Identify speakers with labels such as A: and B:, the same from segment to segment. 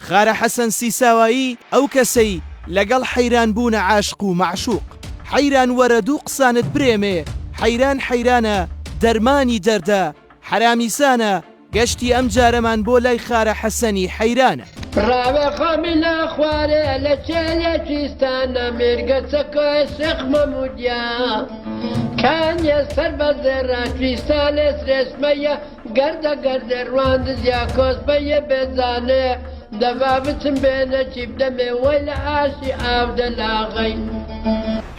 A: خارە حەسەن سیساوایی ئەو کەسەی لەگەڵ حەیران بوونە عاشق و معشوق. حەیران وەرە دوو قسانت برێمێ، حەیران حەیرانە دەرمانی دەردە، حرامیسانە گەشتی ئەم جارەمان بۆ لای خارە حەسەنی حەیرانە.
B: ڕاوێ خەمی ناخوارێ لە چێلێکیستانە مێرگە چەکۆی شێخ مەمودیا کانیە سەر بە زێڕاکویستا لێ سرێسمەیە گەردە گەردە ڕواندزیا کۆسبەیە بێزانێ دەبا بچم بێنە چیب دەمێ وەی لە ئاشی ئاودە لاغەی.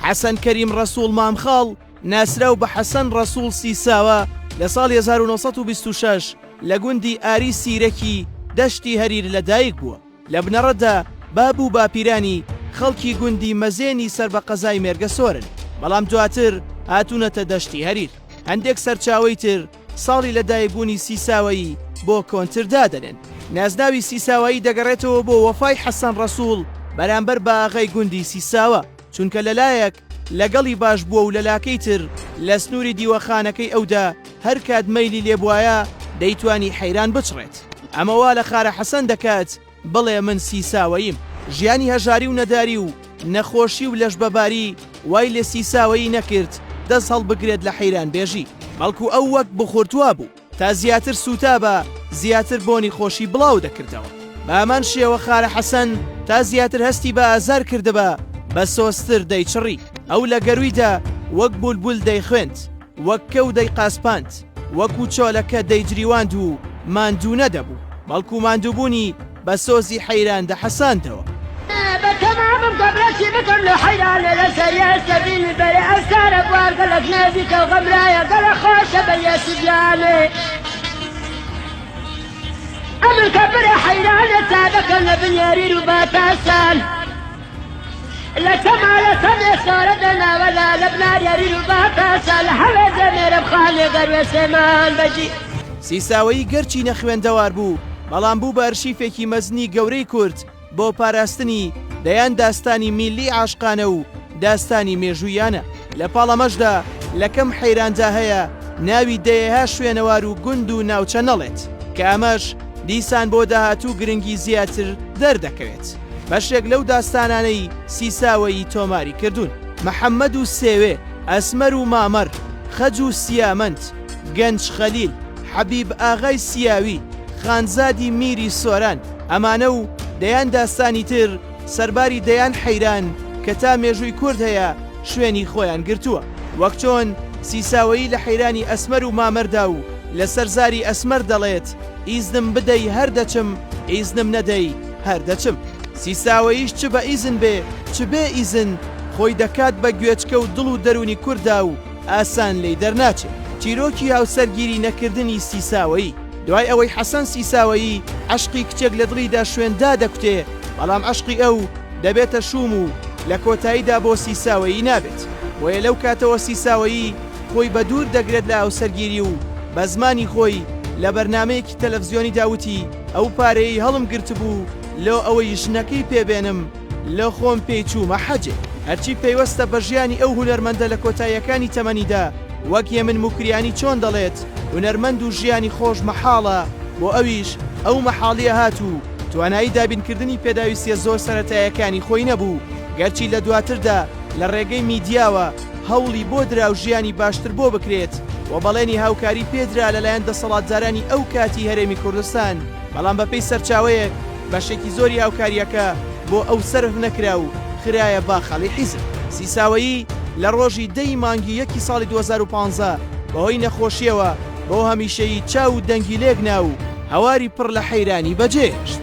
A: حەسەن کەریم ڕەسوڵ مامخاڵ ناسراو بە حەسەن ڕەسوڵ سیساوە لە ساڵی 1926 لە گوندی ئاری سیرەکی دەشتی هەریر لەدایک بووە. لە بنەڕەتدا باب و باپیرانی خەڵکی گوندی مەزێنی سەر بە قەزای مێرگە سۆرن، بەڵام دواتر هاتوونەتە دەشتی هەریر. هەندێک سەرچاوەی تر ساڵی لەدایکبوونی سیساوایی بۆ کۆنتر دادەنێن. نازناوی سیساوایی دەگەڕێتەوە بۆ وەفای حەسەن ڕەسوڵ بەرامبەر بە ئاغای گوندی سیساوە، چونکە لەلایەک لەگەڵی باش بووە و لەلاکەی تر لە سنووری دیوەخانەکەی ئەودا هەر کات مەیلی لێبوایە دەیتوانی حەیران بچڕێت. ئەمەوا لە خارە حەسەن دەکات بڵێ من سیساوەییم. ژیانی هەژاری و نەداری و نەخۆشی و لەشبەباری وای لێ سیساوەیی نەکرد دەست هەڵبگرێت لە حەیران بێژی، بەڵکو ئەو وەک بخورتووە بوو تا زیاتر سوتا بە زیاتر بۆنی خۆشی بڵاو دەکردەوە. بە ئەمان شێوە خارە حەسەن تا زیاتر هەستی بە ئازار کردبە بە سۆستر دەیچڕی. ئەو لە گەرویدا وەک بولبول دەیخوێند، وەک کەو دەیقاسپاند، وەکو چۆلەکە دەیجریواند و ماندوو نەدەبوو، بەڵکو ماندووبوونی بە سۆزی حەیران دەحەساندەوە.
C: بەتەمامم کەبرەتی بکەم لە حەیرانە لە سەریە سەبیلی بەرێ ئەسارە بوار گەلک نازیکە و غەمرایە گەلە خۆشە بە یەسیبیانێ ئەمن کەبرە حەیرانە تا دەکەن لە بنیاریر و باتاسان لە تەمالە سەمێ سارە دەناوەلا لە بناریاریر و باتاسان لە هەوێ دەمێرە بخانێ گەروێ سێمان بەجی.
A: سیساوەیی گەرچی نەخوێندەوار بوو، بەڵام بوو بە ئەرشیفێکی مەزنی گەورەی کورد بۆ پاراستنی دەیان داستانی میلی عاشقانە و داستانی مێژوویانە. لە پاڵەمەشدا لە کەم حەیراندا هەیە ناوی دەیەها شوێنەوار و گوند و ناوچە نەڵێت کە ئەمەش دیسان بۆ داهاتوو گرنگی زیاتر دەردەکەوێت. بەشێک لەو داستانانەی سیساوەیی تۆماری کردوون. محەممەد و سێوێ، ئەسمەر و مامەر، خەج و سیامەند، گەنج خەلیل، حەبیب ئاغای سیاوی، خانزادی میری سۆران، ئەمانە و دەیان داستانی تر سەرباری دەیان حەیران کە تا مێژووی کورد هەیە شوێنی خۆیان گرتووە، وەک چۆن سیساوەیی لە حەیرانی ئەسمەر و مامەردا و لە سەرزاری ئەسمەر دەڵێت ئیزنم بدەی هەر دەچم، ئیزنم نەدەی هەر دەچم. سیساوەییش چ بە ئیزن بێ چ بێ ئیزن خۆی دەکات بە گوێچکە و دڵ و دەرونی کووردا و ئاسان لێی دەرناچێت. چیرۆکی هاوسەرگیری نەکردنی سیساوەیی. دوای ئەوەی حەسەن سیساوەیی عەشقی کچێک لە دڵیدا شوێندا دەکوتێ، بەڵام عەشقی ئەو دەبێتە شوم و لە کۆتاییدا بۆ سیساوەیی نابێت. وەیە لەو کاتەوە سیساوەیی خۆی بە دوور دەگرێت لە هاوسەرگیری و بە زمانی خۆی لە بەرنامەیەکی تەلەڤیزیۆنی داوتی ئەو پارەی هەڵم گرت بوو لۆ ئەوەی ژنەکەی پێبێنم لە خۆم پێی چوومە حەجێ. هەرچی پێیوەستە بە ژیانی ئەو هونەرمەندە لە کۆتاییەکانی تەمەنیدا وەک یەمن موکریانی چۆن دەڵێت هونەرمەند و ژیانی خۆش مەحاڵە، بۆ ئەویش ئەو مەحاڵیە هات و توانایی دابینکردنی پێداویستیە زۆر سەرەتایەکانی خۆی نەبوو، گەرچی لە دواتردا لە ڕێگەی میدیاوە هەوڵی بۆ درا و ژیانی باشتر بۆ بکرێت و بەڵێنی هاوکاری پێدرا لەلایەن دەسەڵاتدارانی ئەو کاتی هەرێمی کوردستان، بەڵام بەپێی سەرچاوەیەک بەشێکی زۆری هاوکاریەکە بۆ ئەو سەرف نەکرا و خرایە باخەڵی حیزب. سیساوەیی لە ڕۆژی 10 مانگی 1 ساڵی 2015 بەهۆی نەخۆشیەوە بۆ هەمیشەیی چاو و دەنگی لێک ناو هەواری پڕ لە حەیرانی بەجێهێشت.